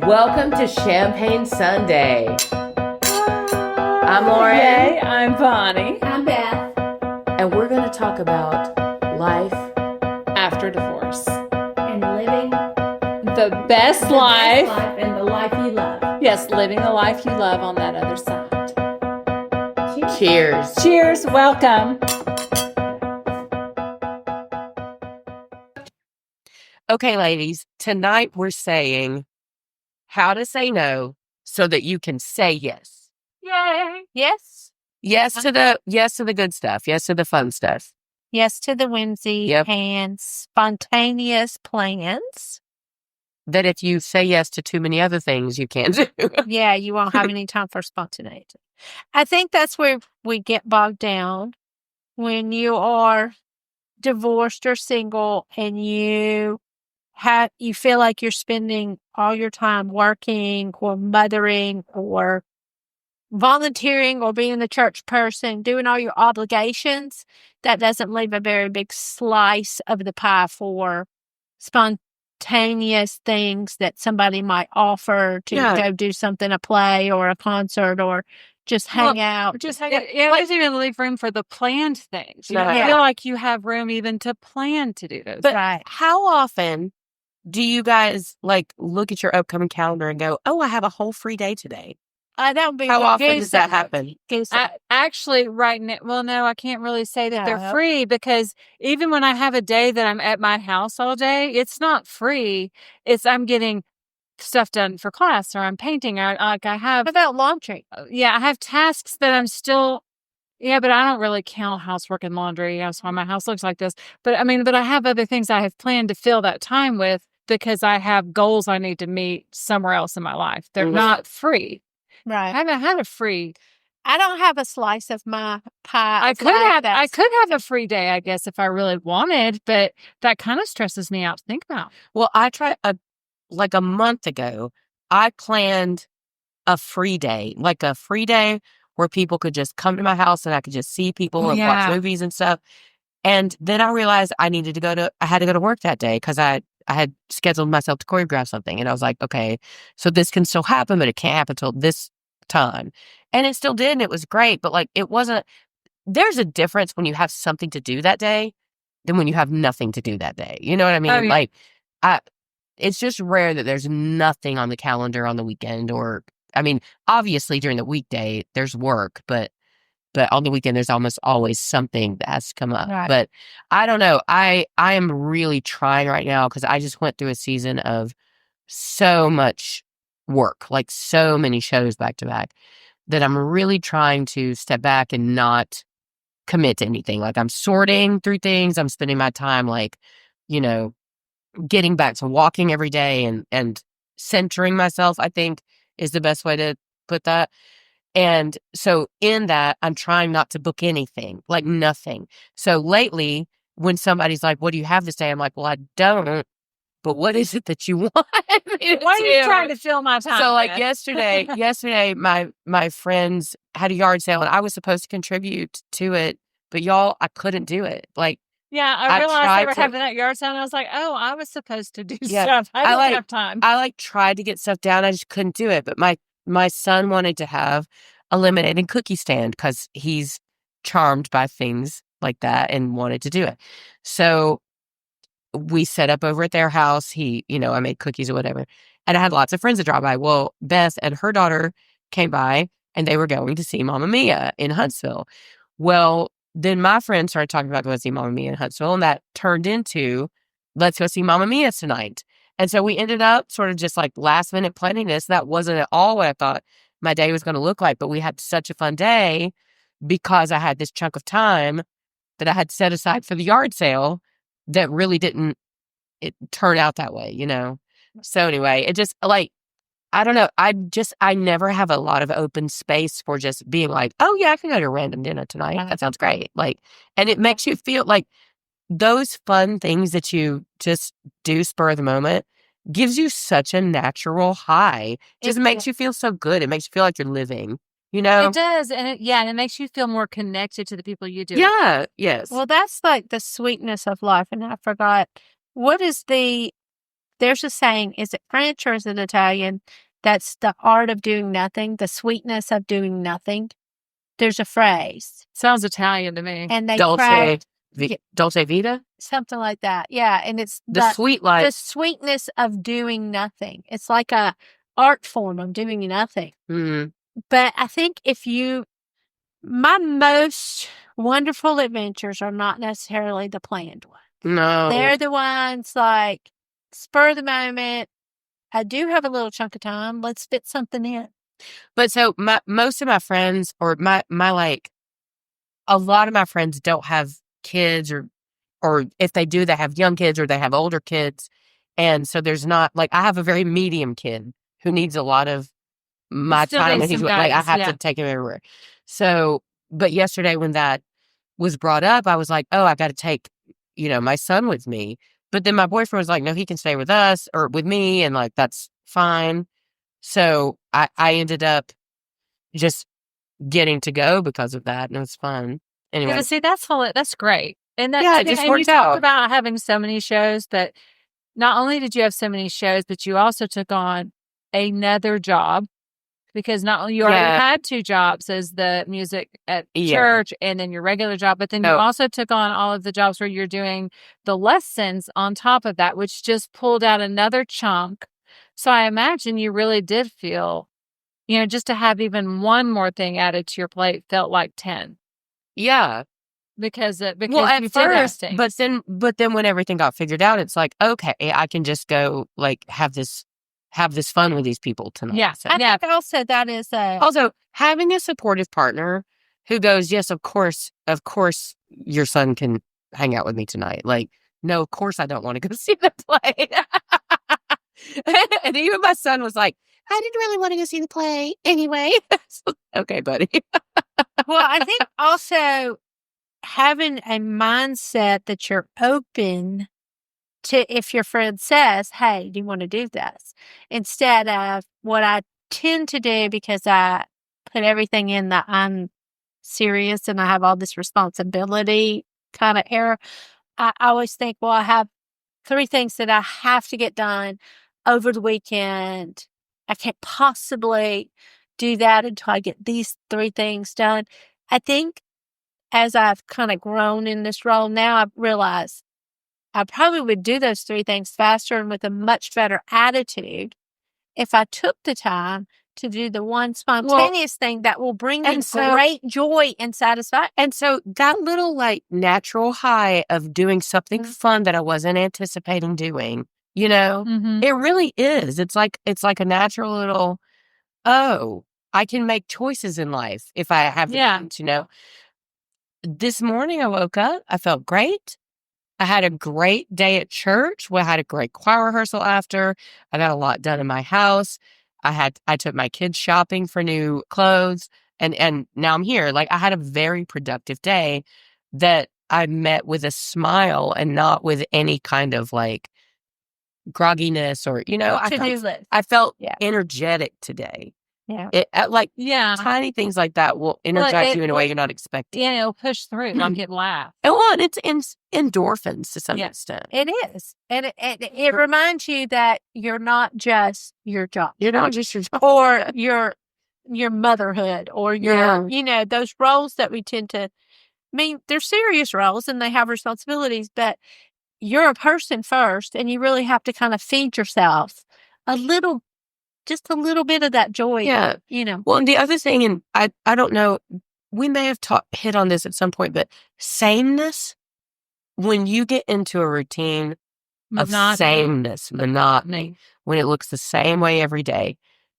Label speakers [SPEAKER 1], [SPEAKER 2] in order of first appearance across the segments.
[SPEAKER 1] Welcome to Champagne Sunday. I'm Lauren.
[SPEAKER 2] Hey, I'm Bonnie.
[SPEAKER 3] I'm Beth.
[SPEAKER 1] And we're going to talk about life
[SPEAKER 2] After divorce.
[SPEAKER 3] And living
[SPEAKER 2] The best life.
[SPEAKER 3] and the life you love.
[SPEAKER 2] Yes, living the life you love on that other side.
[SPEAKER 1] Cheers.
[SPEAKER 2] Cheers. Welcome.
[SPEAKER 1] Okay, ladies, tonight we're saying how to say no so that you can say yes.
[SPEAKER 2] Yay.
[SPEAKER 4] Yes.
[SPEAKER 1] Yes to the good stuff. Yes to the fun stuff.
[SPEAKER 4] Yes to the whimsy and spontaneous plans.
[SPEAKER 1] That if you say yes to too many other things, you can't do.
[SPEAKER 4] Yeah, you won't have any time for spontaneity. I think that's where we get bogged down when you are divorced or single and you feel like you're spending all your time working or mothering or volunteering or being the church person, doing all your obligations. That doesn't leave a very big slice of the pie for spontaneous things that somebody might offer to go do something, a play or a concert or just hang out.
[SPEAKER 2] Just hang out. Yeah, it doesn't even leave room for the planned things. You
[SPEAKER 1] No.
[SPEAKER 2] don't feel like you have room even to plan to do those.
[SPEAKER 1] But how often do you guys look at your upcoming calendar and go, "Oh, I have a whole free day today"?
[SPEAKER 4] That would be
[SPEAKER 1] how often does that happen?
[SPEAKER 2] Actually, right now, well, no, I can't really say that they're free because even when I have a day that I'm at my house all day, it's not free. I'm getting stuff done for class or I'm painting. I have.
[SPEAKER 4] What about laundry?
[SPEAKER 2] Yeah, I have tasks that I'm still. Yeah, but I don't really count housework and laundry. That's why my house looks like this. But I have other things I have planned to fill that time with because I have goals I need to meet somewhere else in my life. They're not free.
[SPEAKER 4] Right.
[SPEAKER 2] I haven't had a free.
[SPEAKER 4] I don't have a slice of my pie.
[SPEAKER 2] I could have a free day, I guess, if I really wanted, but that kind of stresses me out to think about.
[SPEAKER 1] Well, I tried a month ago. I planned a free day where people could just come to my house and I could just see people and watch movies and stuff. And then I realized I had to go to work that day because I had scheduled myself to choreograph something. And I was like, okay, so this can still happen, but it can't happen until this time. And it still did. And it was great. But it wasn't, there's a difference when you have something to do that day than when you have nothing to do that day. You know what I mean?
[SPEAKER 2] Oh, yeah.
[SPEAKER 1] It's just rare that there's nothing on the calendar on the weekend obviously during the weekday there's work, but on the weekend there's almost always something that has to come up.
[SPEAKER 4] Right.
[SPEAKER 1] But I don't know. I am really trying right now because I just went through a season of so much work, so many shows back to back, that I'm really trying to step back and not commit to anything. I'm sorting through things. I'm spending my time getting back to walking every day and centering myself, I think is the best way to put that. And so in that, I'm trying not to book anything, nothing. So lately, when somebody's like, "What do you have this day?" I'm like, "Well, I don't, but what is it that you want me to
[SPEAKER 2] Why are you
[SPEAKER 1] do?"
[SPEAKER 2] trying to fill my time?
[SPEAKER 1] So yesterday, my friends had a yard sale and I was supposed to contribute to it, but y'all, I couldn't do it.
[SPEAKER 2] Yeah, I realized they were having that yard sale, and I was like, "Oh, I was supposed to do stuff. I don't have time."
[SPEAKER 1] I tried to get stuff down. I just couldn't do it. But my son wanted to have a lemonade and cookie stand because he's charmed by things like that and wanted to do it. So we set up over at their house. I made cookies or whatever, and I had lots of friends that dropped by. Well, Beth and her daughter came by, and they were going to see Mamma Mia in Huntsville. Well, then my friends started talking about going to see Mamma Mia in Huntsville, and that turned into, let's go see Mamma Mia tonight. And so we ended up sort of just last minute planning this. That wasn't at all what I thought my day was going to look like, but we had such a fun day because I had this chunk of time that I had set aside for the yard sale that really didn't turn out that way, So anyway, it just I don't know. I never have a lot of open space for just being "Oh yeah, I can go to a random dinner tonight. That sounds great." And it makes you feel those fun things that you just do spur of the moment gives you such a natural high. Just makes you feel so good. It makes you feel like you're living,
[SPEAKER 2] It does. And it makes you feel more connected to the people you do.
[SPEAKER 1] Yeah. Yes.
[SPEAKER 4] Well, that's the sweetness of life. And I forgot, what is the there's a saying, is it French or is it Italian? That's the art of doing nothing, the sweetness of doing nothing. There's a phrase.
[SPEAKER 2] Sounds Italian to me.
[SPEAKER 4] And they
[SPEAKER 1] Dolce,
[SPEAKER 4] Yeah.
[SPEAKER 1] Dolce Vita?
[SPEAKER 4] something like that. Yeah. And it's
[SPEAKER 1] The sweet life.
[SPEAKER 4] the sweetness of doing nothing. It's like a art form of doing nothing.
[SPEAKER 1] Mm,
[SPEAKER 4] But I think my most wonderful adventures are not necessarily the planned ones.
[SPEAKER 1] no.
[SPEAKER 4] They're the ones like spur of the moment. I do have a little chunk of time. Let's fit something in.
[SPEAKER 1] But so most of my friends, or my like, a lot of my friends don't have kids, or if they do, they have young kids or they have older kids. And so there's not, like, I have a very medium kid who needs a lot of my
[SPEAKER 2] Still
[SPEAKER 1] time.
[SPEAKER 2] needs
[SPEAKER 1] And
[SPEAKER 2] some
[SPEAKER 1] like, I
[SPEAKER 2] guidance,
[SPEAKER 1] have
[SPEAKER 2] yeah.
[SPEAKER 1] to take him everywhere. So, but yesterday when that was brought up, I was like, oh, I got to take, my son with me. But then my boyfriend was like, no, he can stay with us or with me. And like, that's fine. So I ended up just getting to go because of that. And it was fun.
[SPEAKER 2] Yeah,
[SPEAKER 1] Anyway.
[SPEAKER 2] but see, that's great. And that,
[SPEAKER 1] Yeah, it just
[SPEAKER 2] and you
[SPEAKER 1] worked
[SPEAKER 2] talk
[SPEAKER 1] out.
[SPEAKER 2] about having so many shows that not only did you have so many shows, but you also took on another job, because not only you already
[SPEAKER 1] Yeah.
[SPEAKER 2] had 2 jobs as the music at
[SPEAKER 1] Yeah.
[SPEAKER 2] church and then your regular job, but then you
[SPEAKER 1] Oh.
[SPEAKER 2] also took on all of the jobs where you're doing the lessons on top of that, which just pulled out another chunk. So I imagine you really did feel, just to have even one more thing added to your plate felt like 10
[SPEAKER 1] Yeah.
[SPEAKER 2] because
[SPEAKER 1] Well,
[SPEAKER 2] you
[SPEAKER 1] at
[SPEAKER 2] did have
[SPEAKER 1] first,
[SPEAKER 2] things.
[SPEAKER 1] but then when everything got figured out, it's like, okay, I can just go like have this fun with these people tonight.
[SPEAKER 2] Yeah.
[SPEAKER 1] So,
[SPEAKER 4] I think also that is
[SPEAKER 1] also having a supportive partner who goes, yes, of course, your son can hang out with me tonight. Like, no, of course I don't want to go see the play. And even my son was like, I didn't really want to go see the play anyway. So, okay, buddy.
[SPEAKER 4] well, I think also having a mindset that you're open to, if your friend says, hey, do you want to do this? Instead of what I tend to do, because I put everything in the I'm serious and I have all this responsibility kind of era. I always think, well, I have 3 things that I have to get done over the weekend. I can't possibly do that until I get these 3 things done. I think as I've kind of grown in this role now, I've realized I probably would do those 3 things faster and with a much better attitude if I took the time to do the one spontaneous thing that will bring me great joy and satisfaction.
[SPEAKER 1] And so that little like natural high of doing something fun that I wasn't anticipating doing, it really is. It's like a natural little, oh, I can make choices in life if I have the chance, This morning I woke up, I felt great. I had a great day at church. We had a great choir rehearsal after. I got a lot done in my house. I took my kids shopping for new clothes, and now I'm here. Like, I had a very productive day that I met with a smile and not with any kind of like grogginess or, I felt energetic today.
[SPEAKER 4] Yeah.
[SPEAKER 1] Tiny things like that will energize you in a way you're not expecting.
[SPEAKER 2] Yeah, it'll push through. Like it laugh.
[SPEAKER 1] And it's endorphins to some extent.
[SPEAKER 4] It is. And it reminds you that you're not just your job.
[SPEAKER 1] You're not just your job.
[SPEAKER 4] Or your motherhood or your, those roles that we tend to, they're serious roles and they have responsibilities, but you're a person first and you really have to kind of feed yourself just a little bit of that joy.
[SPEAKER 1] Yeah. Well, and the other thing, and I don't know, we may have hit on this at some point, but sameness, when you get into a routine of sameness, monotony, when it looks the same way every day,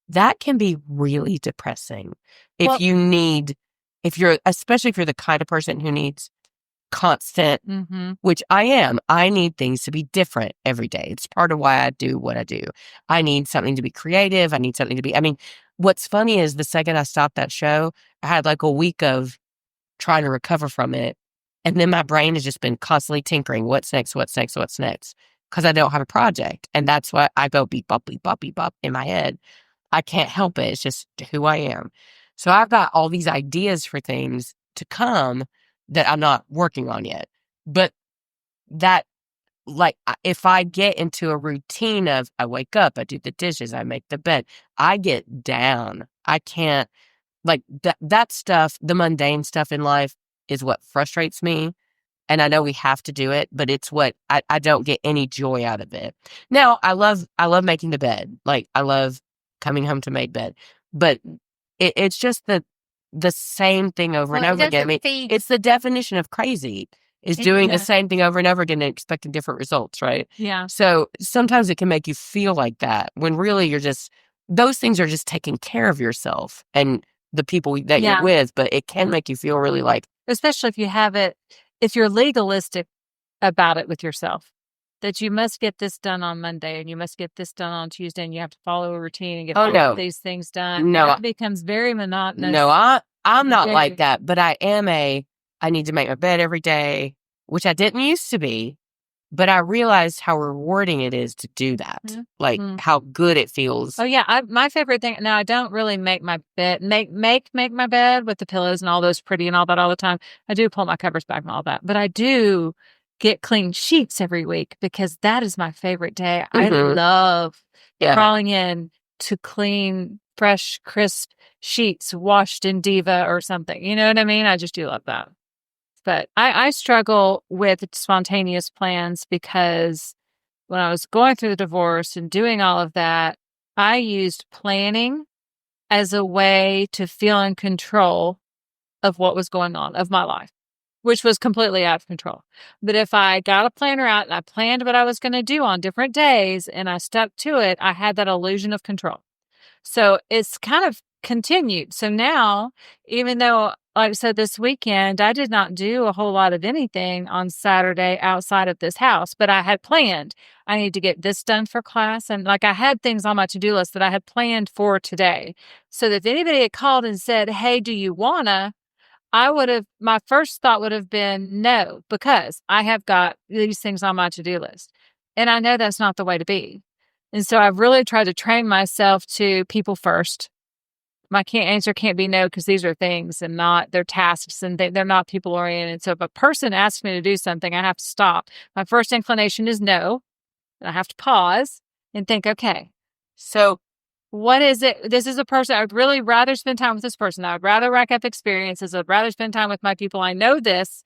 [SPEAKER 1] that can be really depressing. Especially if you're the kind of person who needs constant, which I am. I need things to be different every day. It's part of why I do what I do. I need something to be creative. I need something to be, what's funny is the second I stopped that show, I had like a week of trying to recover from it. And then my brain has just been constantly tinkering. What's next? What's next? What's next? Because I don't have a project. And that's why I go beep, bop, beep, bop, beep, bop in my head. I can't help it. It's just who I am. So I've got all these ideas for things to come that I'm not working on yet. But that like if I get into a routine of I wake up, I do the dishes, I make the bed, I get down. I can't like that stuff, the mundane stuff in life is what frustrates me. And I know we have to do it, but it's what I don't get any joy out of it. Now I love making the bed. Like I love coming home to make bed. But it's just the same thing over and
[SPEAKER 4] Well, it
[SPEAKER 1] over again. I
[SPEAKER 4] doesn't
[SPEAKER 1] mean,
[SPEAKER 4] feed.
[SPEAKER 1] it's the definition of crazy is
[SPEAKER 4] It-
[SPEAKER 1] doing
[SPEAKER 2] yeah.
[SPEAKER 1] the same thing over and over again and expecting different results, right?
[SPEAKER 2] Yeah.
[SPEAKER 1] So sometimes it can make you feel like that when really you're just those things are just taking care of yourself and the people that
[SPEAKER 2] Yeah.
[SPEAKER 1] you're with, but it can make you feel really like
[SPEAKER 2] Especially if you're legalistic about it with yourself, that you must get this done on Monday and you must get this done on Tuesday and you have to follow a routine and get
[SPEAKER 1] Oh,
[SPEAKER 2] all
[SPEAKER 1] no.
[SPEAKER 2] of these things done.
[SPEAKER 1] No.
[SPEAKER 2] That becomes very monotonous.
[SPEAKER 1] no, I'm not
[SPEAKER 2] Very.
[SPEAKER 1] like that, but I need to make my bed every day, which I didn't used to be, but I realized how rewarding it is to do that. Like how good it feels.
[SPEAKER 2] Oh yeah, my favorite thing. Now I don't really make my bed, make my bed with the pillows and all those pretty and all that all the time. I do pull my covers back and all that, but I do get clean sheets every week because that is my favorite day. I love crawling in to clean, fresh, crisp sheets washed in Diva or something. You know what I mean? I just do love that. But I struggle with spontaneous plans because when I was going through the divorce and doing all of that, I used planning as a way to feel in control of what was going on of my life, which was completely out of control. But if I got a planner out and I planned what I was going to do on different days and I stuck to it, I had that illusion of control. So it's kind of continued. So now, even though, like I said, this weekend, I did not do a whole lot of anything on Saturday outside of this house, but I had planned I need to get this done for class. And like I had things on my to-do list that I had planned for today. So that if anybody had called and said, hey, do you wanna? My first thought would have been no, because I have got these things on my to-do list. And I know that's not the way to be. And so I've really tried to train myself to people first. My answer can't be no because these are things and they're tasks and they're not people oriented. So if a person asks me to do something, I have to stop. My first inclination is no. And I have to pause and think, okay, so what is it? This is a person I would really rather spend time with this person. I would rather rack up experiences. I'd rather spend time with my people. I know this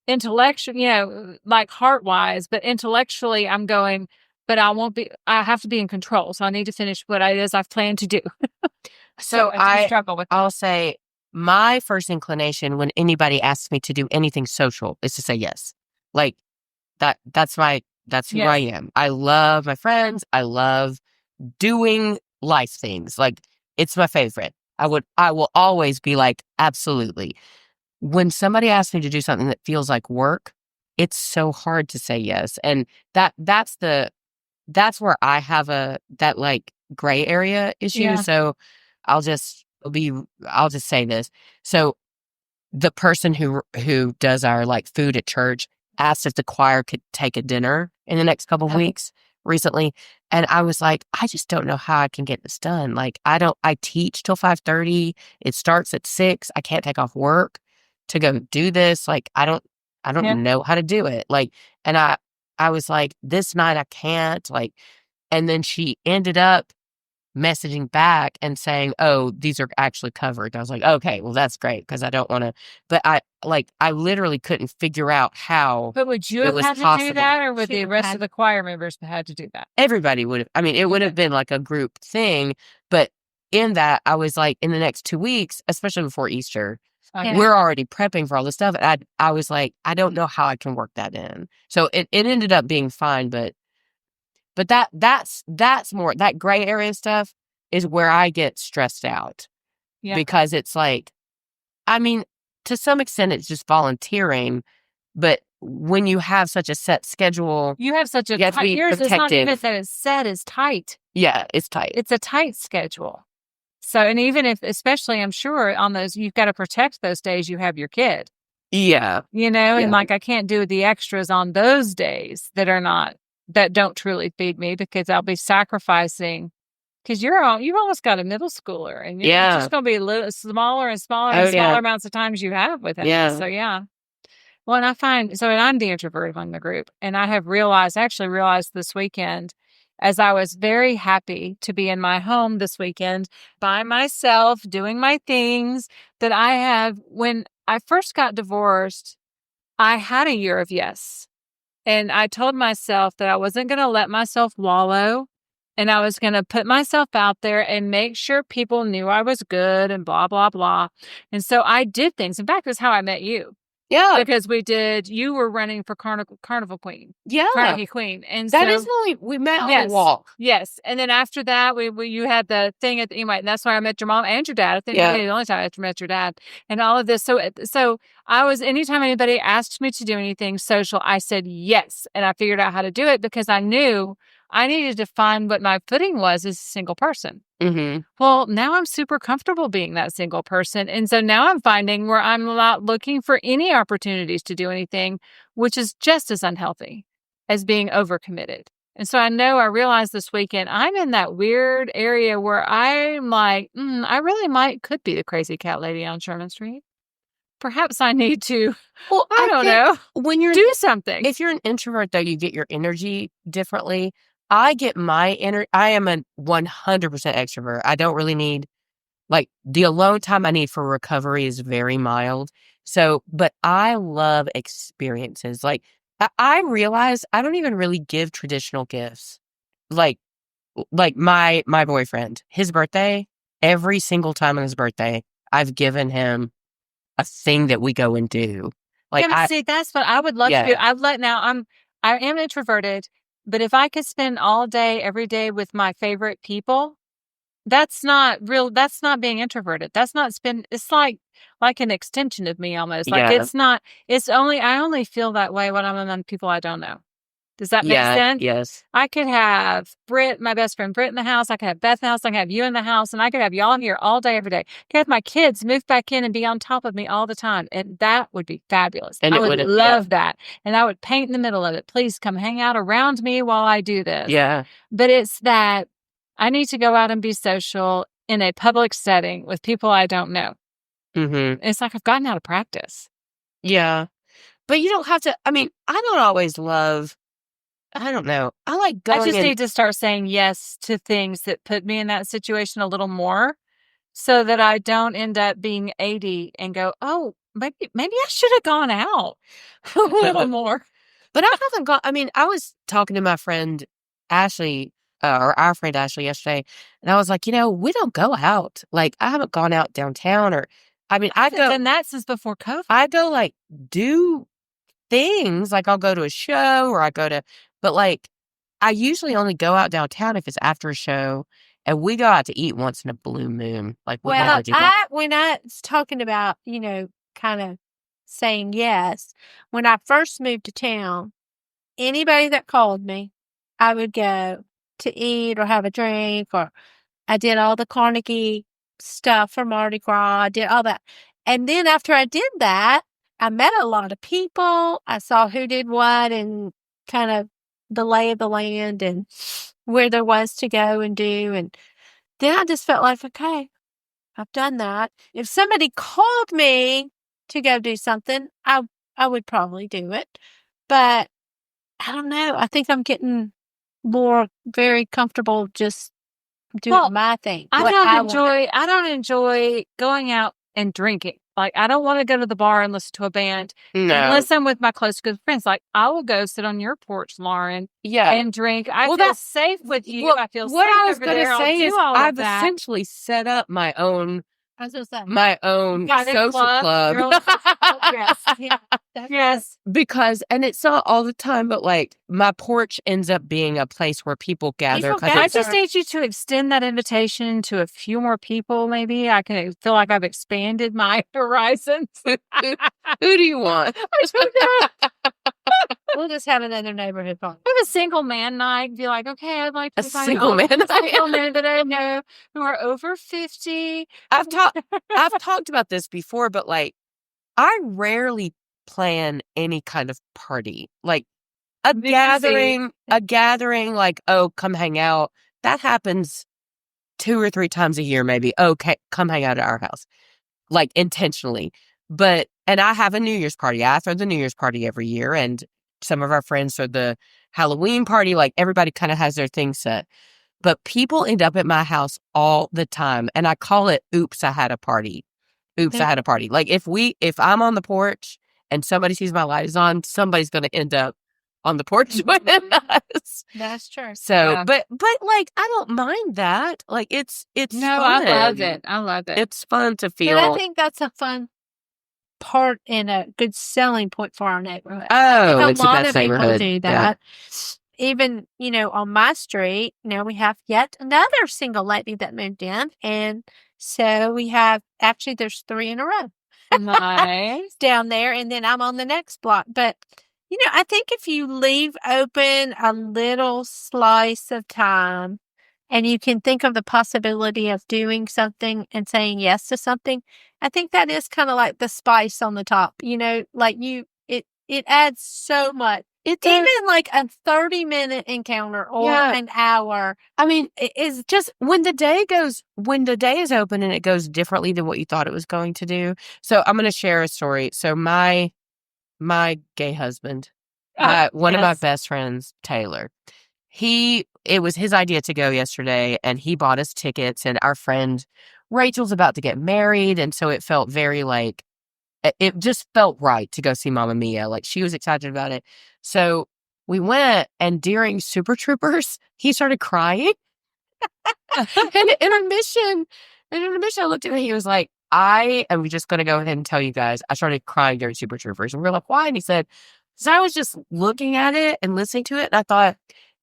[SPEAKER 2] intellectually, like heart wise, but intellectually I'm going, but I have to be in control. So I need to finish what it is I've planned to do. So I struggle with that.
[SPEAKER 1] I'll say my first inclination when anybody asks me to do anything social is to say yes. Like that's who I am. I love my friends. I love doing life things. Like it's my favorite. I will always be like, absolutely. When somebody asks me to do something that feels like work, it's so hard to say yes. And that's where I have that like gray area issue.
[SPEAKER 2] Yeah.
[SPEAKER 1] So I'll just say this. So the person who does our like food at church asked if the choir could take a dinner in the next couple of weeks recently. And I was like, I just don't know how I can get this done. Like I teach till 5:30. It starts at 6. I can't take off work to go do this. Like I don't know how to do it. Like, and I was like, this night I can't, like, and then she ended up messaging back and saying, oh, these are actually covered. I was like, okay, well, that's great because I don't want to, but I literally couldn't figure out how.
[SPEAKER 2] But would you have had to do that, or would the rest of the choir members have had to do that?
[SPEAKER 1] Everybody would have. I mean, it would have been like a group thing, but in that, I was like, in the next 2 weeks, especially before Easter, we're already prepping for all this stuff. And I was like, I don't know how I can work that in. So it ended up being fine, but that's more, that gray area stuff is where I get stressed out. Yeah. Because it's like, I mean, to some extent it's just volunteering, but when you have such a set schedule,
[SPEAKER 2] you have such a
[SPEAKER 1] you have to be
[SPEAKER 2] yours
[SPEAKER 1] protective.
[SPEAKER 2] Is not even that it's set, is tight.
[SPEAKER 1] Yeah, it's tight.
[SPEAKER 2] It's a tight schedule. So, and even if, especially I'm sure on those, you've got to protect those days you have your kid.
[SPEAKER 1] Yeah.
[SPEAKER 2] And like I can't do the extras on those days that don't truly feed me because I'll be sacrificing, because you've almost got a middle schooler and it's just going to be a little smaller and smaller and smaller amounts of times you have with him. Yeah. So Well, and I'm the introvert among the group, and I have actually realized this weekend, as I was very happy to be in my home this weekend by myself, doing my things, that when I first got divorced, I had a year of yes. And I told myself that I wasn't going to let myself wallow, and I was going to put myself out there and make sure people knew I was good and blah, blah, blah. And so I did things. In fact, that's how I met you.
[SPEAKER 1] Yeah.
[SPEAKER 2] Because you were running for Carnival Queen.
[SPEAKER 1] Yeah.
[SPEAKER 2] Carnegie Queen. And
[SPEAKER 1] that is when we met on the walk.
[SPEAKER 2] Yes. And then after that, you had the thing anyway, and that's why I met your mom and your dad. I think the only time I ever met your dad and all of this. So anytime anybody asked me to do anything social, I said yes. And I figured out how to do it because I knew I needed to find what my footing was as a single person.
[SPEAKER 1] Mm-hmm.
[SPEAKER 2] Well, now I'm super comfortable being that single person. And so now I'm finding where I'm not looking for any opportunities to do anything, which is just as unhealthy as being overcommitted. And so I realized this weekend, I'm in that weird area where I'm like, I really could be the crazy cat lady on Sherman Street. Perhaps I need to, I don't know,
[SPEAKER 1] when you're
[SPEAKER 2] do something.
[SPEAKER 1] If you're an introvert, though, you get your energy differently. I get my energy. I am a 100% extrovert. I don't really need, the alone time I need for recovery is very mild. So, but I love experiences. I realize I don't even really give traditional gifts. Like my boyfriend, his birthday, every single time on his birthday, I've given him a thing that we go and do.
[SPEAKER 2] That's what I would love to do. I am introverted, but if I could spend all day, every day with my favorite people, that's not being introverted. It's like an extension of me almost. I only feel that way when I'm among people I don't know. Does that make sense?
[SPEAKER 1] Yes.
[SPEAKER 2] I could have my best friend Britt in the house. I could have Beth in the house. I could have you in the house. And I could have y'all here all day, every day. I could have my kids move back in and be on top of me all the time. And that would be fabulous.
[SPEAKER 1] And
[SPEAKER 2] I would love that. And I would paint in the middle of it. Please come hang out around me while I do this.
[SPEAKER 1] Yeah.
[SPEAKER 2] But it's that I need to go out and be social in a public setting with people I don't know.
[SPEAKER 1] Mm-hmm.
[SPEAKER 2] It's like I've gotten out of practice.
[SPEAKER 1] Yeah. But you don't have to, I don't always love, I don't know. I like going
[SPEAKER 2] I just need to start saying yes to things that put me in that situation a little more so that I don't end up being 80 and go, oh, maybe I should have gone out a little more.
[SPEAKER 1] But I haven't gone, I was talking to my friend Ashley, or our friend Ashley yesterday, and I was like, we don't go out. I haven't gone out downtown I go.
[SPEAKER 2] Done that since before COVID.
[SPEAKER 1] I go do things. I'll go to a show or but I usually only go out downtown if it's after a show, and we go out to eat once in a blue moon. When I
[SPEAKER 4] was talking about, kind of saying yes, when I first moved to town, anybody that called me, I would go to eat or have a drink, or I did all the Carnegie stuff for Mardi Gras. I did all that. And then after I did that, I met a lot of people. I saw who did what and kind of the lay of the land and where there was to go and do. And then I just felt like, okay, I've done that. If somebody called me to go do something, I would probably do it. But I don't know. I think I'm getting more very comfortable just doing my thing.
[SPEAKER 2] I don't enjoy going out and drinking. I don't want to go to the bar and listen to a band.
[SPEAKER 1] No.
[SPEAKER 2] Unless I'm with my close good friends. I will go sit on your porch, Lauren, and drink. I feel safe with you. I feel safe.
[SPEAKER 1] What I was
[SPEAKER 2] going to
[SPEAKER 1] say is I've essentially set up my own social club.
[SPEAKER 4] Yes. Yeah,
[SPEAKER 2] yes.
[SPEAKER 1] Because, and it's not all the time, but my porch ends up being a place where people gather.
[SPEAKER 2] I just need you to extend that invitation to a few more people, maybe. I can feel like I've expanded my horizons.
[SPEAKER 1] Who do you want?
[SPEAKER 4] We'll just have another neighborhood party.
[SPEAKER 2] Have a single man night. Be like, okay, I'd like to
[SPEAKER 1] find single men
[SPEAKER 2] that I know who are over 50.
[SPEAKER 1] I've talked about this before, but I rarely plan any kind of party. A gathering, oh, come hang out. That happens 2 or 3 times a year, maybe. Okay, come hang out at our house. Intentionally. But And I have a New Year's party. I throw the New Year's party every year, and some of our friends throw the Halloween party. Like, everybody kind of has their thing set. But people end up at my house all the time, and I call it "Oops, I had a party." Oops, I had a party. Like, if I'm on the porch and somebody sees my light is on, somebody's going to end up on the porch with us.
[SPEAKER 4] That's true.
[SPEAKER 1] So,
[SPEAKER 2] Yeah.
[SPEAKER 1] but like, I don't mind that. Like, it's
[SPEAKER 2] No,
[SPEAKER 1] fun.
[SPEAKER 2] I love it. I love it.
[SPEAKER 1] It's fun to feel.
[SPEAKER 4] But I think that's a fun part and a good selling point for our neighborhood.
[SPEAKER 1] Oh,
[SPEAKER 4] A
[SPEAKER 1] it's the
[SPEAKER 4] lot
[SPEAKER 1] best
[SPEAKER 4] of people
[SPEAKER 1] neighborhood.
[SPEAKER 4] do
[SPEAKER 1] Yeah.
[SPEAKER 4] that. Even, on my street, we have yet another single lady that moved in. And so we have, actually, there's 3 in a row
[SPEAKER 2] Nice.
[SPEAKER 4] down there. And then I'm on the next block. But, I think if you leave open a little slice of time and you can think of the possibility of doing something and saying yes to something, I think that is kind of like the spice on the top, like it adds so much.
[SPEAKER 1] It does.
[SPEAKER 4] Even like a 30-minute encounter or
[SPEAKER 1] Yeah.
[SPEAKER 4] an hour.
[SPEAKER 1] I mean, it's just when the day is open and it goes differently than what you thought it was going to do. So I'm going to share a story. So my gay husband, one of my
[SPEAKER 2] yes.
[SPEAKER 1] best friends, Taylor, it was his idea to go yesterday, and he bought us tickets, and our friend Rachel's about to get married. And so it felt very like, it just felt right to go see Mamma Mia. Like, she was excited about it. So we went, and during Super Troopers, he started crying. And in intermission, I looked at him, he was like, I am just going to go ahead and tell you guys, I started crying during Super Troopers. And we were like, why? And he said, so I was just looking at it and listening to it, and I thought,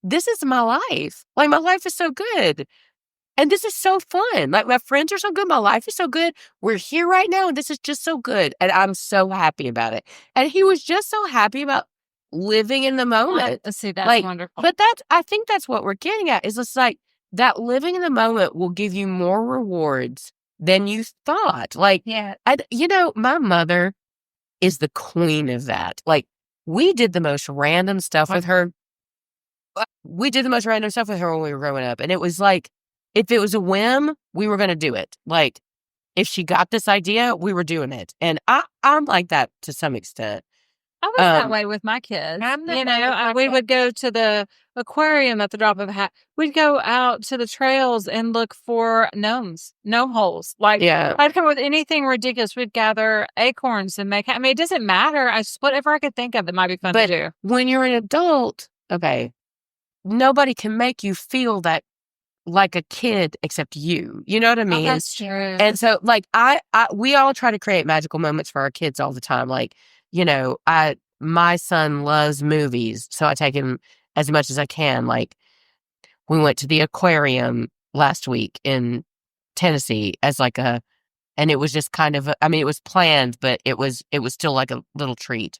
[SPEAKER 1] this is my life. Like, my life is so good. And this is so fun. Like, my friends are so good. My life is so good. We're here right now, and this is just so good. And I'm so happy about it. And he was just so happy about living in the moment.
[SPEAKER 2] See, that's
[SPEAKER 1] Like,
[SPEAKER 2] wonderful.
[SPEAKER 1] but I think that's what we're getting at, is it's like that living in the moment will give you more rewards than you thought. Like,
[SPEAKER 4] Yeah.
[SPEAKER 1] my mother is the queen of that. Like, we did the most random stuff with her. We did the most random stuff with her when we were growing up. And it was like, if it was a whim, we were going to do it. Like, if she got this idea, we were doing it. And I'm like that to some extent.
[SPEAKER 2] I was that way with my kids.
[SPEAKER 4] I'm that way with my
[SPEAKER 2] We
[SPEAKER 4] kids.
[SPEAKER 2] would go to the aquarium at the drop of a hat. We'd go out to the trails and look for gnomes, gnome holes. Like,
[SPEAKER 1] Yeah.
[SPEAKER 2] I'd come up with anything ridiculous. We'd gather acorns and make. I mean, it doesn't matter. Whatever I could think of that might be fun
[SPEAKER 1] But
[SPEAKER 2] to do.
[SPEAKER 1] when you're an adult, okay, nobody can make you feel that like a kid except you. You know what I mean?
[SPEAKER 2] That's true.
[SPEAKER 1] And so, like, we all try to create magical moments for our kids all the time. Like, my son loves movies, so I take him as much as I can. Like, we went to the aquarium last week in Tennessee and it was just kind of, it was planned, but it was still like a little treat.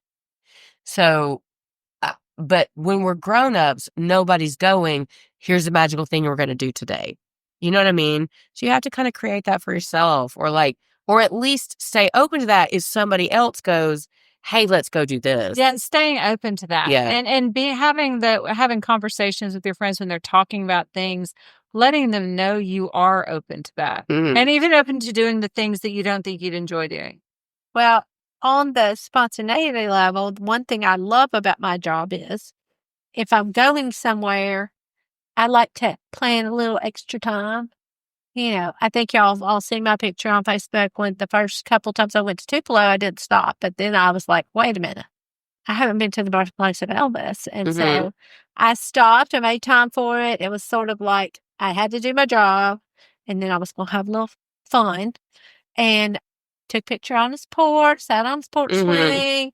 [SPEAKER 1] So, but when we're grown-ups, nobody's going, here's a magical thing we're going to do today. You know what I mean? So you have to kind of create that for yourself, or at least stay open to that if somebody else goes, hey, let's go do this.
[SPEAKER 2] Yeah, staying open to that.
[SPEAKER 1] Yeah.
[SPEAKER 2] And having conversations with your friends when they're talking about things, letting them know you are open to that.
[SPEAKER 1] Mhm.
[SPEAKER 2] And even open to doing the things that you don't think you'd enjoy doing.
[SPEAKER 4] Well, on the spontaneity level, one thing I love about my job is if I'm going somewhere, I like to plan a little extra time. I think y'all all seen my picture on Facebook when the first couple times I went to Tupelo, I didn't stop. But then I was like, wait a minute, I haven't been to the birthplace of Elvis. And so I stopped and made time for it. It was sort of like I had to do my job, and then I was going to have a little fun. And took a picture on his porch, sat on his porch swing,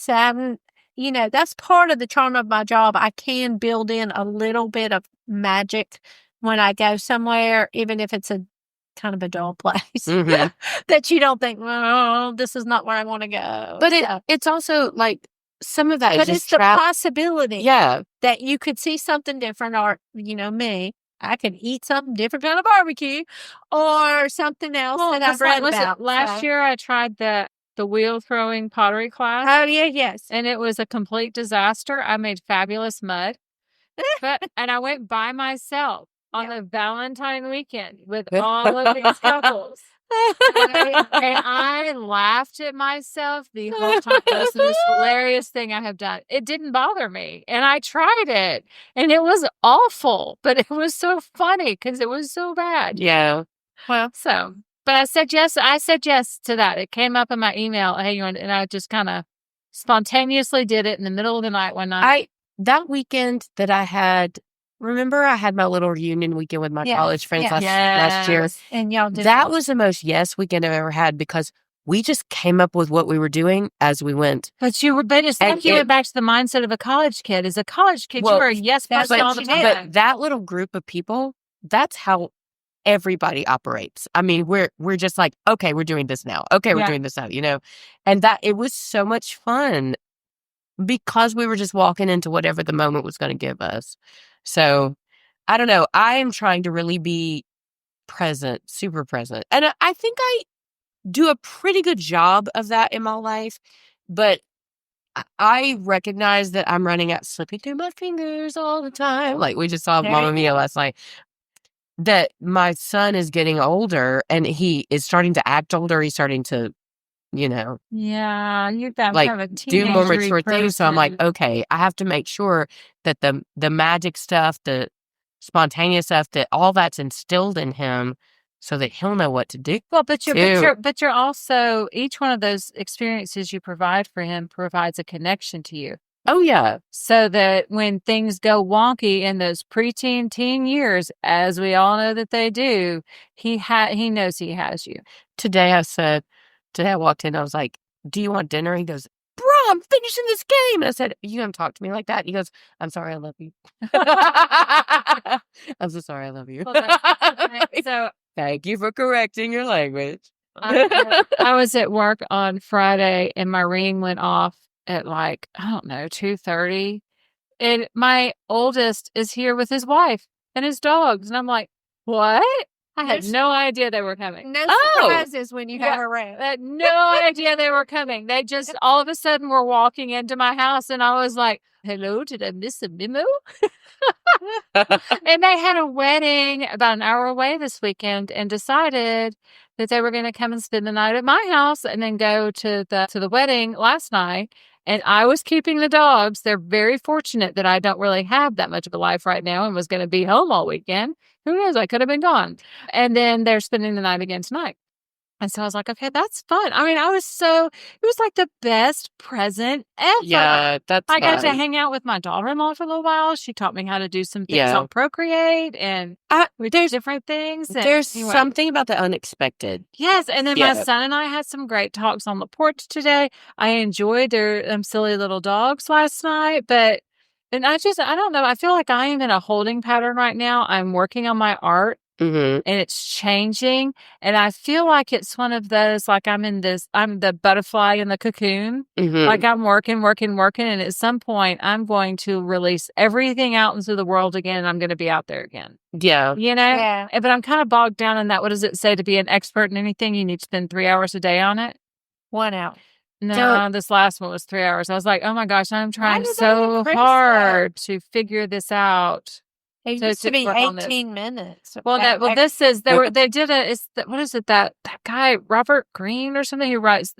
[SPEAKER 4] that's part of the charm of my job. I can build in a little bit of magic when I go somewhere, even if it's a kind of a dull place that you don't think, well, this is not where I want to go.
[SPEAKER 1] But it's also like some of that is
[SPEAKER 4] But
[SPEAKER 1] just
[SPEAKER 4] it's the possibility
[SPEAKER 1] Yeah.
[SPEAKER 4] that you could see something different, or, me, I could eat something different kind of barbecue or something else that I've read about.
[SPEAKER 2] Last year I tried the wheel throwing pottery class.
[SPEAKER 4] Oh, yeah, yes.
[SPEAKER 2] And it was a complete disaster. I made fabulous mud. And I went by myself. on the Valentine weekend with all of these couples. And I laughed at myself the whole time. It was the most hilarious thing I have done. It didn't bother me. And I tried it. And it was awful. But it was so funny because it was so bad.
[SPEAKER 1] Yeah.
[SPEAKER 2] Well, but I said yes. I said yes to that. It came up in my email. Hey, and I just kind of spontaneously did it in the middle of the night one night.
[SPEAKER 1] That weekend that I had, remember I had my little reunion weekend with my college friends last year.
[SPEAKER 4] And y'all did
[SPEAKER 1] that was the most yes weekend I've ever had because we just came up with what we were doing as we went.
[SPEAKER 2] But it's like you went back to the mindset of a college kid. As a college kid, you were a yes person all the time.
[SPEAKER 1] But that little group of people, that's how everybody operates. I mean, we're just like, okay, we're doing this now. Okay, we're doing this now, And that it was so much fun because we were just walking into whatever the moment was going to give us. So, I don't know. I am trying to really be present, super present. And I think I do a pretty good job of that in my life, but I recognize that I'm running out, slipping through my fingers all the time. Like we just saw Mamma Mia last night. That my son is getting older and he is starting to act older. He's starting to,
[SPEAKER 2] yeah, you're that
[SPEAKER 1] like
[SPEAKER 2] kind of a
[SPEAKER 1] do more mature things. So I'm like, okay, I have to make sure that the magic stuff, the spontaneous stuff, that all that's instilled in him, so that he'll know what to do.
[SPEAKER 2] Well, but you're also, each one of those experiences you provide for him provides a connection to you.
[SPEAKER 1] Oh, yeah.
[SPEAKER 2] So that when things go wonky in those preteen, teen years, as we all know that they do, he knows he has you.
[SPEAKER 1] Today I walked in, I was like, do you want dinner? He goes, bro, I'm finishing this game. And I said, you gonna talk to me like that? He goes, I'm sorry, I love you. I'm so sorry, I love you.
[SPEAKER 2] So
[SPEAKER 1] thank you for correcting your language.
[SPEAKER 2] I was at work on Friday and my ring went off at 2:30. And my oldest is here with his wife and his dogs. And I'm like, what? I had no idea they were coming.
[SPEAKER 4] No surprises when you have a ring.
[SPEAKER 2] I had no idea they were coming. They just all of a sudden were walking into my house and I was like, hello, did I miss a memo? And they had a wedding about an hour away this weekend and decided that they were going to come and spend the night at my house and then go to the wedding last night. And I was keeping the dogs. They're very fortunate that I don't really have that much of a life right now and was going to be home all weekend. Who knows? I could have been gone. And then they're spending the night again tonight. And so I was like, okay, that's fun. I mean, it was like the best present ever.
[SPEAKER 1] Yeah,
[SPEAKER 2] I got to hang out with my daughter-in-law for a little while. She taught me how to do some things on Procreate and we did different things.
[SPEAKER 1] There's something about the unexpected.
[SPEAKER 2] Yes. And then my son and I had some great talks on the porch today. I enjoyed their silly little dogs last night, and I don't know. I feel like I am in a holding pattern right now. I'm working on my art.
[SPEAKER 1] Mm-hmm.
[SPEAKER 2] And it's changing. And I feel like it's one of those, like I'm the butterfly in the cocoon.
[SPEAKER 1] Mm-hmm.
[SPEAKER 2] Like I'm working. And at some point I'm going to release everything out into the world again. And I'm going to be out there again.
[SPEAKER 1] Yeah.
[SPEAKER 4] Yeah.
[SPEAKER 2] But I'm kind of bogged down in that. What does it say to be an expert in anything? You need to spend 3 hours a day on it.
[SPEAKER 4] 1 hour.
[SPEAKER 2] No, this last one was 3 hours. I was like, oh my gosh, I'm trying so hard to figure this out.
[SPEAKER 4] It used to be 18 minutes.
[SPEAKER 2] Well, this is they did what is it that guy Robert Greene or something who writes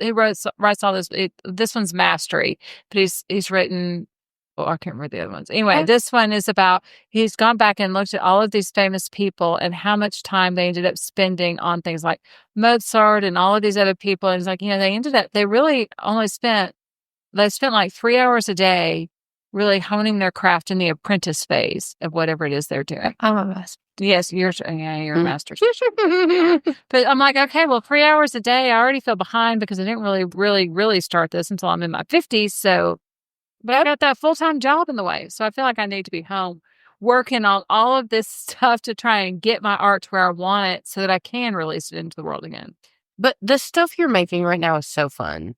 [SPEAKER 2] all this. This one's Mastery, but he's written. Oh, I can't remember the other ones. Anyway, this one is about he's gone back and looked at all of these famous people and how much time they ended up spending on things like Mozart and all of these other people. And it's like they really only spent like 3 hours a day. Really honing their craft in the apprentice phase of whatever it is they're doing.
[SPEAKER 4] I'm a master.
[SPEAKER 2] Yes, you're a master. But I'm like, okay, well, 3 hours a day, I already feel behind because I didn't really start this until I'm in my 50s. So, but I got that full-time job in the way. So I feel like I need to be home working on all of this stuff to try and get my art to where I want it so that I can release it into the world again.
[SPEAKER 1] But the stuff you're making right now is so fun.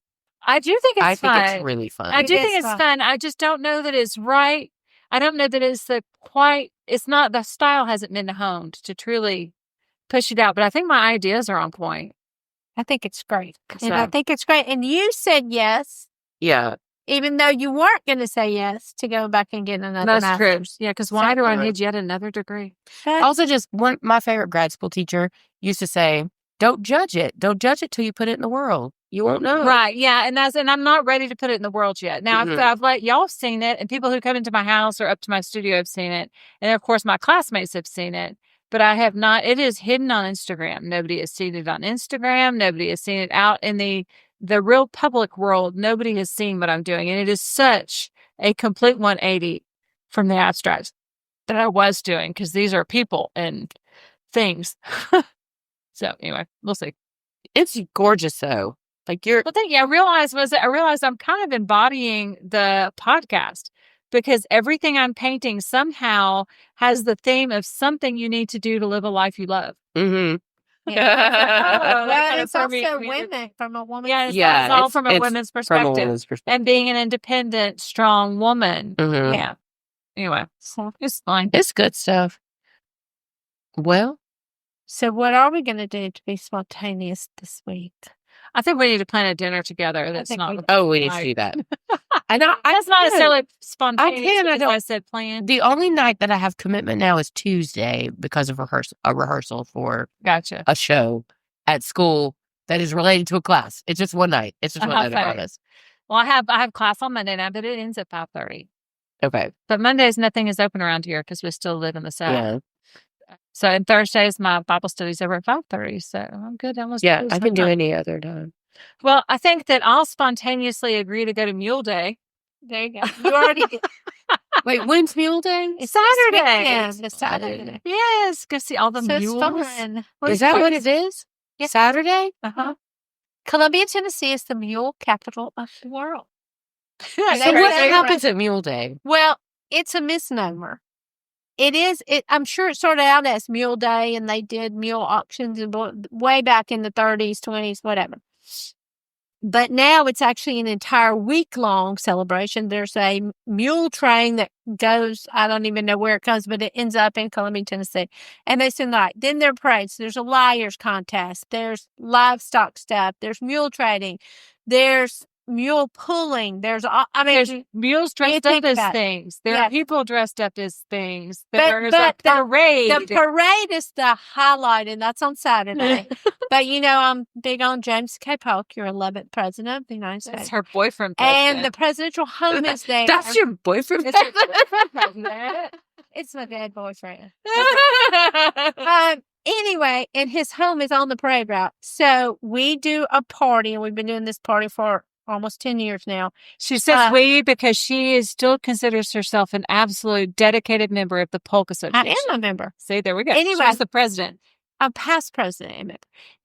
[SPEAKER 2] I do think it's fun.
[SPEAKER 1] I think it's really fun.
[SPEAKER 2] I do think it's fun. I just don't know that it's right. I don't know that it's the style hasn't been honed to truly push it out. But I think my ideas are on point.
[SPEAKER 4] I think it's great. And I think it's great. And you said yes.
[SPEAKER 1] Yeah.
[SPEAKER 4] even though you weren't going to say yes to go back and get another
[SPEAKER 2] That's true.
[SPEAKER 4] master's.
[SPEAKER 2] Yeah, because why do I
[SPEAKER 1] Exactly.
[SPEAKER 2] need yet another degree?
[SPEAKER 1] Also, just my favorite grad school teacher used to say, "Don't judge it. Don't judge it till you put it in the world. You won't know."
[SPEAKER 2] Right. Yeah. And I'm not ready to put it in the world yet. Now
[SPEAKER 1] Mhm.
[SPEAKER 2] I've let y'all seen it, and people who come into my house or up to my studio have seen it. And of course my classmates have seen it, but I have not. It is hidden on Instagram. Nobody has seen it on Instagram. Nobody has seen it out in the real public world. Nobody has seen what I'm doing. And it is such a complete 180 from the abstract that I was doing, because these are people and things. So anyway, we'll see.
[SPEAKER 1] It's gorgeous, though. Like you're.
[SPEAKER 2] Well, thing I realized I'm kind of embodying the podcast, because everything I'm painting somehow has the theme of something you need to do to live a life you love.
[SPEAKER 1] Mm-hmm.
[SPEAKER 4] Well, it's
[SPEAKER 2] For me-
[SPEAKER 4] also
[SPEAKER 2] me-
[SPEAKER 4] women from a woman's
[SPEAKER 2] Yeah, it's,
[SPEAKER 1] Yeah,
[SPEAKER 2] it's all
[SPEAKER 1] it's-
[SPEAKER 2] from a
[SPEAKER 1] it's
[SPEAKER 2] woman's
[SPEAKER 1] From a
[SPEAKER 2] perspective,
[SPEAKER 1] woman's perspective.
[SPEAKER 2] and being an independent, strong woman.
[SPEAKER 1] Mhm.
[SPEAKER 2] Yeah. Anyway, so it's fine.
[SPEAKER 1] It's good stuff. Well,
[SPEAKER 4] So what are we going to do to be spontaneous this week?
[SPEAKER 2] I think we need to plan a dinner together. That's
[SPEAKER 4] think
[SPEAKER 2] not.
[SPEAKER 1] we need to do that. I know.
[SPEAKER 2] That's not necessarily spontaneous.
[SPEAKER 1] I
[SPEAKER 2] As
[SPEAKER 1] don't-
[SPEAKER 2] I said, planned.
[SPEAKER 1] The only night that I have commitment now is Tuesday because of a rehearsal for
[SPEAKER 2] Gotcha.
[SPEAKER 1] a show at school that is related to a class. It's just one night. It's just one night, I
[SPEAKER 2] Okay.
[SPEAKER 1] promise.
[SPEAKER 2] Well, I have class on Monday night, but it ends at 5:30.
[SPEAKER 1] Okay.
[SPEAKER 2] But Mondays, nothing is open around here because we still live in the South.
[SPEAKER 1] Yeah.
[SPEAKER 2] So, and Thursdays, my Bible study's over at 5:30. So I'm good. Almost.
[SPEAKER 1] Yeah, I can do any other time.
[SPEAKER 2] Well, I think that I'll spontaneously agree to go to Mule Day.
[SPEAKER 4] There you go. You already did.
[SPEAKER 1] Wait, when's Mule Day?
[SPEAKER 4] It's
[SPEAKER 2] Saturday.
[SPEAKER 4] This weekend. It's Saturday.
[SPEAKER 2] Yes, go see all the
[SPEAKER 4] So it's
[SPEAKER 2] mules.
[SPEAKER 4] fun.
[SPEAKER 1] Is that what it is?
[SPEAKER 4] Yeah.
[SPEAKER 1] Saturday?
[SPEAKER 2] Uh-huh.
[SPEAKER 4] Columbia, Tennessee is the mule capital of the world.
[SPEAKER 1] So
[SPEAKER 4] They
[SPEAKER 1] what
[SPEAKER 4] were there,
[SPEAKER 1] happens at Mule Day?
[SPEAKER 4] Well, it's a misnomer. It is. I'm sure it started out as Mule Day, and they did mule auctions way back in the 30s, 20s, whatever. But now it's actually an entire week-long celebration. There's a mule train that goes, I don't even know where it goes, but it ends up in Columbia, Tennessee. And they send light. Then there are parades. There's a liars contest. There's livestock stuff. There's mule trading. There's mule pulling. There's
[SPEAKER 2] mules dressed
[SPEAKER 4] think
[SPEAKER 2] up as
[SPEAKER 4] about it.
[SPEAKER 2] things. There
[SPEAKER 4] Yeah.
[SPEAKER 2] are people dressed up as things.
[SPEAKER 4] But-
[SPEAKER 2] There's
[SPEAKER 4] but
[SPEAKER 2] a parade.
[SPEAKER 4] the parade is the highlight, and that's on Saturday. But I'm big on James K. Polk, your 11th president of the United
[SPEAKER 2] That's
[SPEAKER 4] States.
[SPEAKER 2] her boyfriend.
[SPEAKER 4] And the presidential home is there.
[SPEAKER 1] That's your boyfriend?
[SPEAKER 2] It's her boyfriend president.
[SPEAKER 4] It's my dead boyfriend. Anyway, and his home is on the parade route. So we do a party, and we've been doing this party for almost 10 years now.
[SPEAKER 2] She says we because she still considers herself an absolute dedicated member of the Polk
[SPEAKER 4] I
[SPEAKER 2] Association.
[SPEAKER 4] am a member.
[SPEAKER 2] See, there we go.
[SPEAKER 4] Anyway.
[SPEAKER 2] She's the president.
[SPEAKER 4] I'm past president. Member.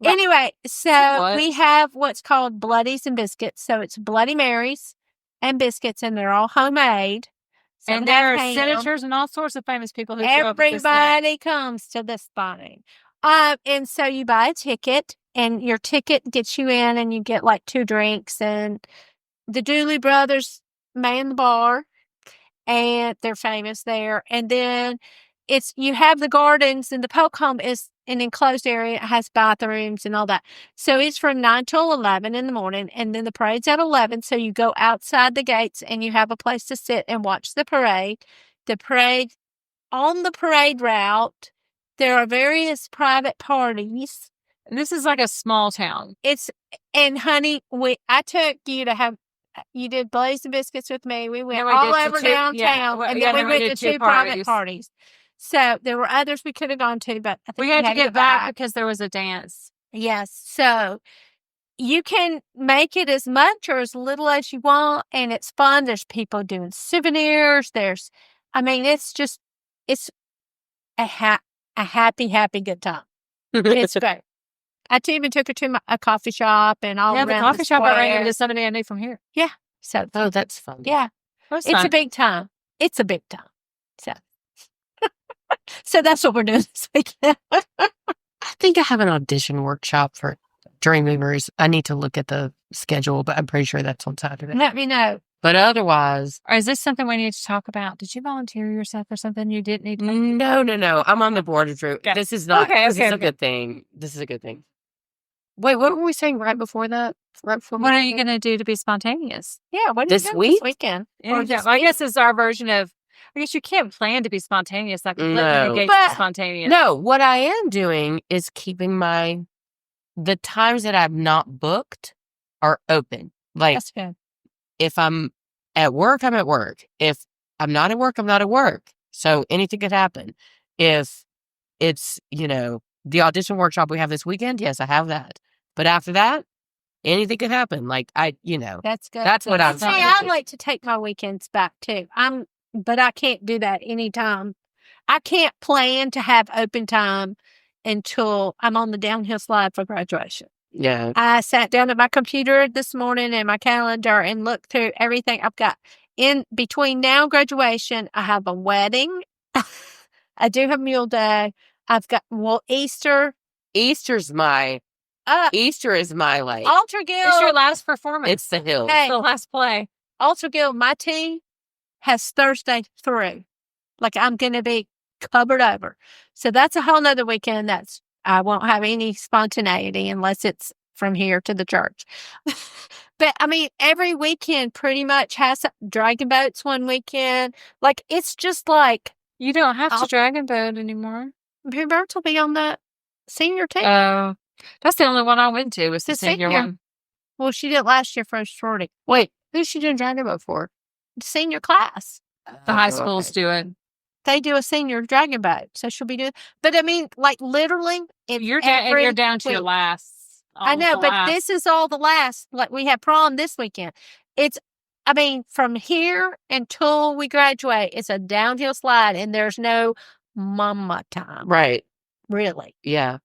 [SPEAKER 2] Right.
[SPEAKER 4] Anyway, so
[SPEAKER 2] What?
[SPEAKER 4] we have what's called Bloodies and Biscuits. So it's Bloody Marys and biscuits, and they're all homemade. So
[SPEAKER 2] And
[SPEAKER 4] they
[SPEAKER 2] there are
[SPEAKER 4] ham.
[SPEAKER 2] senators and all sorts of famous people who show up at this thing.
[SPEAKER 4] Everybody comes to this party. And so you buy a ticket, and your ticket gets you in, and you get like 2 drinks, and the Dooley brothers man the bar, and they're famous there. And then you have the gardens, and the Polk home is an enclosed area. It has bathrooms and all that. So it's from 9 till 11 in the morning, and then the parade's at 11. So you go outside the gates, and you have a place to sit and watch the parade. On the parade route, there are various private parties.
[SPEAKER 2] And this is like a small town.
[SPEAKER 4] And honey, I took you to have, you did Blaze and Biscuits with me. We went
[SPEAKER 2] Yeah, we
[SPEAKER 4] all
[SPEAKER 2] did
[SPEAKER 4] over
[SPEAKER 2] to two-
[SPEAKER 4] downtown,
[SPEAKER 2] yeah, well,
[SPEAKER 4] and
[SPEAKER 2] yeah,
[SPEAKER 4] then we
[SPEAKER 2] then we
[SPEAKER 4] went to
[SPEAKER 2] did
[SPEAKER 4] 2
[SPEAKER 2] two
[SPEAKER 4] private
[SPEAKER 2] parties.
[SPEAKER 4] parties. So there were others we could have gone to, but I think
[SPEAKER 2] We had to
[SPEAKER 4] go
[SPEAKER 2] get back because there was a dance.
[SPEAKER 4] Yes. So you can make it as much or as little as you want, and it's fun. There's people doing souvenirs. It's a happy, good time. It's great. I even took her to a coffee shop and all
[SPEAKER 2] Yeah,
[SPEAKER 4] around
[SPEAKER 2] the coffee shop I ran
[SPEAKER 4] square.
[SPEAKER 2] into somebody I knew from here.
[SPEAKER 4] So
[SPEAKER 1] Oh, that's fun.
[SPEAKER 4] yeah,
[SPEAKER 2] It was
[SPEAKER 4] it's
[SPEAKER 2] fun.
[SPEAKER 4] a big time. It's a big time. So, so that's what we're doing this weekend.
[SPEAKER 1] I think I have an audition workshop for Dream Movers. I need to look at the schedule, but I'm pretty sure that's on Saturday.
[SPEAKER 4] Let me know.
[SPEAKER 1] But otherwise,
[SPEAKER 2] Or is this something we need to talk about? Did you volunteer yourself or something you didn't need to?
[SPEAKER 1] no. I'm on the board of Drew.
[SPEAKER 2] Okay.
[SPEAKER 1] This is not.
[SPEAKER 2] Okay,
[SPEAKER 1] This is
[SPEAKER 2] okay,
[SPEAKER 1] a
[SPEAKER 2] okay.
[SPEAKER 1] good thing. This is a good thing. Wait, what were we saying right before that? Right before
[SPEAKER 2] What are you going to do to be spontaneous?
[SPEAKER 4] Yeah, what are
[SPEAKER 1] This
[SPEAKER 4] you doing
[SPEAKER 1] week?
[SPEAKER 4] this weekend?
[SPEAKER 2] Or I guess it's our version of, I guess you can't plan to be spontaneous. That completely
[SPEAKER 1] No.
[SPEAKER 2] negates
[SPEAKER 4] But-
[SPEAKER 2] spontaneous.
[SPEAKER 1] No, what I am doing is keeping the times that I've not booked are open. Like,
[SPEAKER 4] That's good.
[SPEAKER 1] if I'm at work, I'm at work. If I'm not at work, I'm not at work. So anything could happen. If it's, the audition workshop we have this weekend, yes, I have that. But after that, anything could happen. Like,
[SPEAKER 4] That's good.
[SPEAKER 1] That's what I'm
[SPEAKER 4] See,
[SPEAKER 1] trying to
[SPEAKER 4] I
[SPEAKER 1] do.
[SPEAKER 4] like to take my weekends back too. But I can't do that anytime. I can't plan to have open time until I'm on the downhill slide for graduation.
[SPEAKER 1] Yeah.
[SPEAKER 4] I sat down at my computer this morning and my calendar and looked through everything I've got. In between now and graduation, I have a wedding. I do have Mule Day. I've got, Easter.
[SPEAKER 1] Easter is my like,
[SPEAKER 4] Altar Guild.
[SPEAKER 2] It's your last performance.
[SPEAKER 1] it's the hill.
[SPEAKER 4] Hey.
[SPEAKER 2] It's the last play.
[SPEAKER 4] Altar Guild, my team has Thursday through. Like, I'm going to be covered over. So that's a whole nother weekend. I won't have any spontaneity unless it's from here to the church. But I mean, every weekend pretty much has dragon boats one weekend. Like, it's just like,
[SPEAKER 2] You don't have to dragon boat anymore.
[SPEAKER 4] Roberta will be on the senior team.
[SPEAKER 2] Oh, that's the only one I went to was the
[SPEAKER 4] The
[SPEAKER 2] senior
[SPEAKER 4] senior.
[SPEAKER 2] one.
[SPEAKER 4] Well, she did last year for a sorority.
[SPEAKER 1] Wait, who's she doing dragon boat for?
[SPEAKER 4] The senior class.
[SPEAKER 2] The high schools do it.
[SPEAKER 4] They do a senior dragon boat. So she'll be doing, but I mean, like, literally,
[SPEAKER 2] You're down to your
[SPEAKER 4] week.
[SPEAKER 2] last.
[SPEAKER 4] I know, but this is all the last. Like, we have prom this weekend. From here until we graduate, it's a downhill slide, and there's no mama time.
[SPEAKER 1] Right.
[SPEAKER 4] Really.
[SPEAKER 1] Yeah.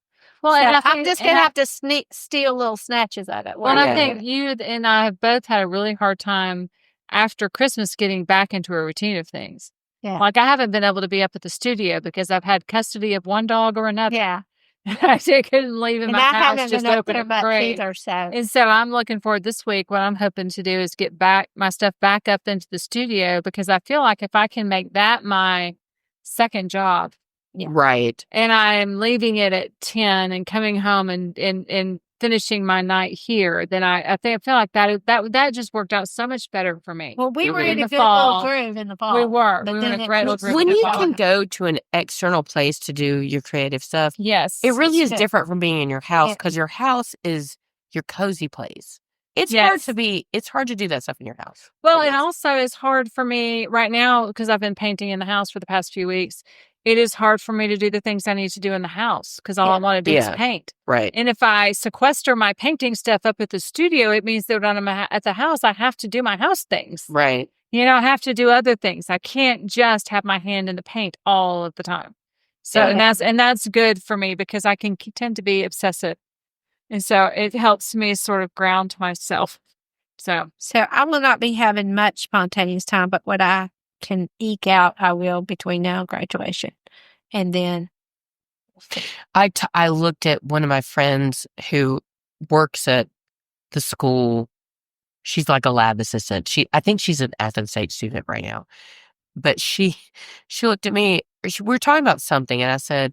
[SPEAKER 2] Well,
[SPEAKER 4] So
[SPEAKER 2] and
[SPEAKER 4] I'm just going to have to steal little snatches of it.
[SPEAKER 2] Well,
[SPEAKER 1] Yeah.
[SPEAKER 2] I think you and I have both had a really hard time after Christmas getting back into a routine of things.
[SPEAKER 4] Yeah.
[SPEAKER 2] Like, I haven't been able to be up at the studio because I've had custody of one dog or another.
[SPEAKER 4] Yeah.
[SPEAKER 2] I couldn't leave in
[SPEAKER 4] And
[SPEAKER 2] my
[SPEAKER 4] I
[SPEAKER 2] house,
[SPEAKER 4] haven't
[SPEAKER 2] just
[SPEAKER 4] been up
[SPEAKER 2] open
[SPEAKER 4] there
[SPEAKER 2] a
[SPEAKER 4] much
[SPEAKER 2] crate.
[SPEAKER 4] either, so.
[SPEAKER 2] And so I'm looking forward this week. What I'm hoping to do is get my stuff back up into the studio, because I feel like if I can make that my second job,
[SPEAKER 4] Yeah.
[SPEAKER 1] Right.
[SPEAKER 2] and I'm leaving it at 10 and coming home and finishing my night here, then I feel like that just worked out so much better for me.
[SPEAKER 4] Well, we were
[SPEAKER 1] In
[SPEAKER 4] in a
[SPEAKER 2] the
[SPEAKER 4] good little
[SPEAKER 2] fall.
[SPEAKER 4] groove in the fall.
[SPEAKER 2] We were
[SPEAKER 4] But
[SPEAKER 2] in
[SPEAKER 4] then
[SPEAKER 2] a
[SPEAKER 4] it
[SPEAKER 2] great little
[SPEAKER 4] was-
[SPEAKER 2] group.
[SPEAKER 1] When
[SPEAKER 2] in the
[SPEAKER 1] you
[SPEAKER 2] fall.
[SPEAKER 1] can go to an external place to do your creative stuff,
[SPEAKER 2] Yes.
[SPEAKER 1] it really is
[SPEAKER 4] good.
[SPEAKER 1] different from being in your house,
[SPEAKER 4] Yeah.
[SPEAKER 1] because your house is your cozy place. It's
[SPEAKER 2] Yes.
[SPEAKER 1] hard to do that stuff in your house.
[SPEAKER 2] Well,
[SPEAKER 1] It
[SPEAKER 2] and
[SPEAKER 1] is.
[SPEAKER 2] also it's hard for me right now because I've been painting in the house for the past few weeks. It is hard for me to do the things I need to do in the house because all I
[SPEAKER 4] Yeah.
[SPEAKER 2] want to do is
[SPEAKER 1] Yeah.
[SPEAKER 2] paint.
[SPEAKER 1] Right.
[SPEAKER 2] And if I sequester my painting stuff up at the studio, it means that when I'm at the house, I have to do my house things.
[SPEAKER 1] Right.
[SPEAKER 2] I have to do other things. I can't just have my hand in the paint all of the time. So,
[SPEAKER 1] Yeah.
[SPEAKER 2] and that's good for me because I can tend to be obsessive. And so it helps me sort of ground myself. So
[SPEAKER 4] I will not be having much spontaneous time, but what I can eke out, I will between now and graduation. And then,
[SPEAKER 1] I looked at one of my friends who works at the school. She's like a lab assistant. I think she's an Athens State student right now. But she looked at me. We were talking about something, and I said,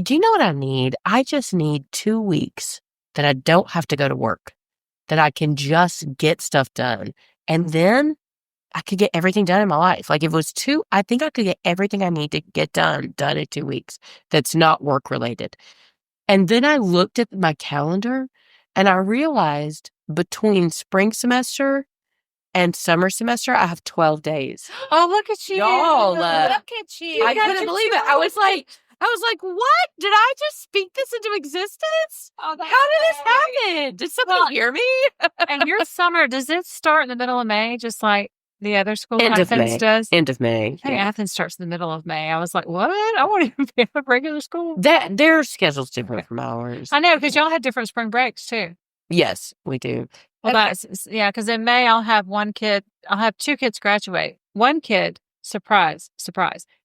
[SPEAKER 1] "Do you know what I need? I just need 2 weeks that I don't have to go to work, that I can just get stuff done, and then I could get everything done in my life. Like, if it was 2, I think I could get everything I need to get done in 2 weeks. That's not work related." And then I looked at my calendar, and I realized between spring semester and summer semester, I have 12 days.
[SPEAKER 2] oh, look at you.
[SPEAKER 1] Y'all,
[SPEAKER 4] look at you.
[SPEAKER 1] I couldn't believe it. I was like, what? Did I just speak this into existence?
[SPEAKER 2] Oh, that's
[SPEAKER 1] How did this
[SPEAKER 2] great.
[SPEAKER 1] happen? Did somebody
[SPEAKER 2] Well,
[SPEAKER 1] hear me?
[SPEAKER 2] And your summer, does it start in the middle of May, just like the other school
[SPEAKER 1] End of
[SPEAKER 2] Athens
[SPEAKER 1] May.
[SPEAKER 2] does?
[SPEAKER 1] End of May.
[SPEAKER 2] I think Athens starts in the middle of May. I was like, what? I want to be at regular school.
[SPEAKER 1] Their schedule's different from ours.
[SPEAKER 2] I know, because y'all had different spring breaks too.
[SPEAKER 1] Yes, we do.
[SPEAKER 2] Well,
[SPEAKER 4] Okay.
[SPEAKER 2] yeah, because in May I'll have 2 kids graduate. One kid, surprise,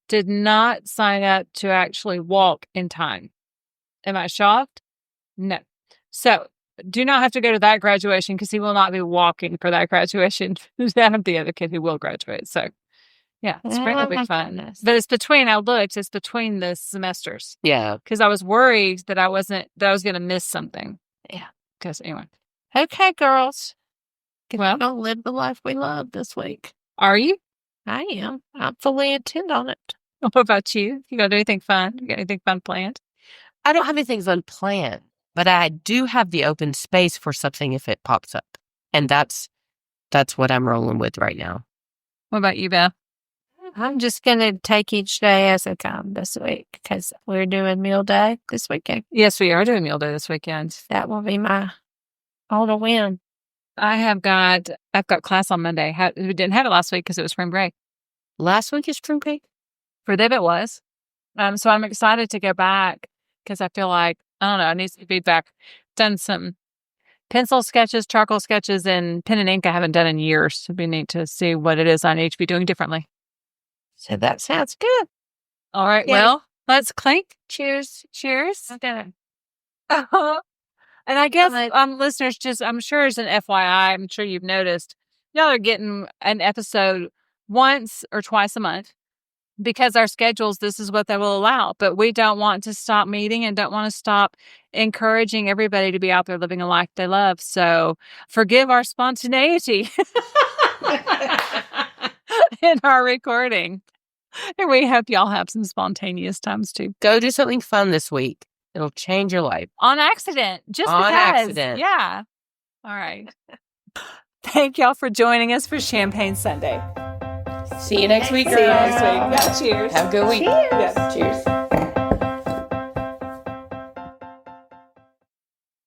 [SPEAKER 2] did not sign up to actually walk in time. Am I shocked? No. So do not have to go to that graduation because he will not be walking for that graduation. I have the other kid who will graduate. So yeah, spring will
[SPEAKER 4] Oh,
[SPEAKER 2] be
[SPEAKER 4] my
[SPEAKER 2] fun.
[SPEAKER 4] goodness.
[SPEAKER 2] But it's between the semesters
[SPEAKER 1] Yeah.
[SPEAKER 2] because I was worried that I was going to miss something.
[SPEAKER 4] Yeah.
[SPEAKER 2] Because anyway.
[SPEAKER 4] Okay, girls.
[SPEAKER 2] Well,
[SPEAKER 4] We'll live the life we love this week.
[SPEAKER 2] are you?
[SPEAKER 4] I am. I'm fully intent on it.
[SPEAKER 2] What about you? You gonna do anything fun? You got anything fun planned?
[SPEAKER 1] I don't have anything unplanned, but I do have the open space for something if it pops up. And that's what I'm rolling with right now.
[SPEAKER 2] What about you, Beth?
[SPEAKER 4] I'm just going to take each day as it comes this week because we're doing meal day this weekend.
[SPEAKER 2] Yes, we are doing meal day this weekend.
[SPEAKER 4] That will be my all to win.
[SPEAKER 2] I've got class on Monday. We didn't have it last week because it was spring break.
[SPEAKER 1] Last week is spring break?
[SPEAKER 2] For them, it was. So I'm excited to go back because I feel like, I don't know, I need some feedback. Done some pencil sketches, charcoal sketches, and pen and ink I haven't done in years. It'd be neat to see what it is I need to be doing differently.
[SPEAKER 4] So that sounds good.
[SPEAKER 2] All right.
[SPEAKER 4] Yeah.
[SPEAKER 2] Well, let's clink.
[SPEAKER 4] Cheers.
[SPEAKER 2] Cheers.
[SPEAKER 4] Okay.
[SPEAKER 2] And I guess,
[SPEAKER 4] Right.
[SPEAKER 2] listeners, just, I'm sure as an FYI, I'm sure you've noticed, y'all are getting an episode once or twice a month because our schedules, this is what they will allow. But we don't want to stop meeting and don't want to stop encouraging everybody to be out there living a life they love. So forgive our spontaneity in our recording. And we hope y'all have some spontaneous times too.
[SPEAKER 1] Go do something fun this week. It'll change your life.
[SPEAKER 2] On accident. Just
[SPEAKER 1] On
[SPEAKER 2] because.
[SPEAKER 1] accident.
[SPEAKER 2] Yeah. All right. Thank y'all for joining us for Champagne Sunday.
[SPEAKER 1] See you next week,
[SPEAKER 2] See you
[SPEAKER 1] girls.
[SPEAKER 2] next week. Yeah, cheers.
[SPEAKER 1] Have a good week.
[SPEAKER 4] Cheers.
[SPEAKER 2] Yeah.
[SPEAKER 1] Cheers.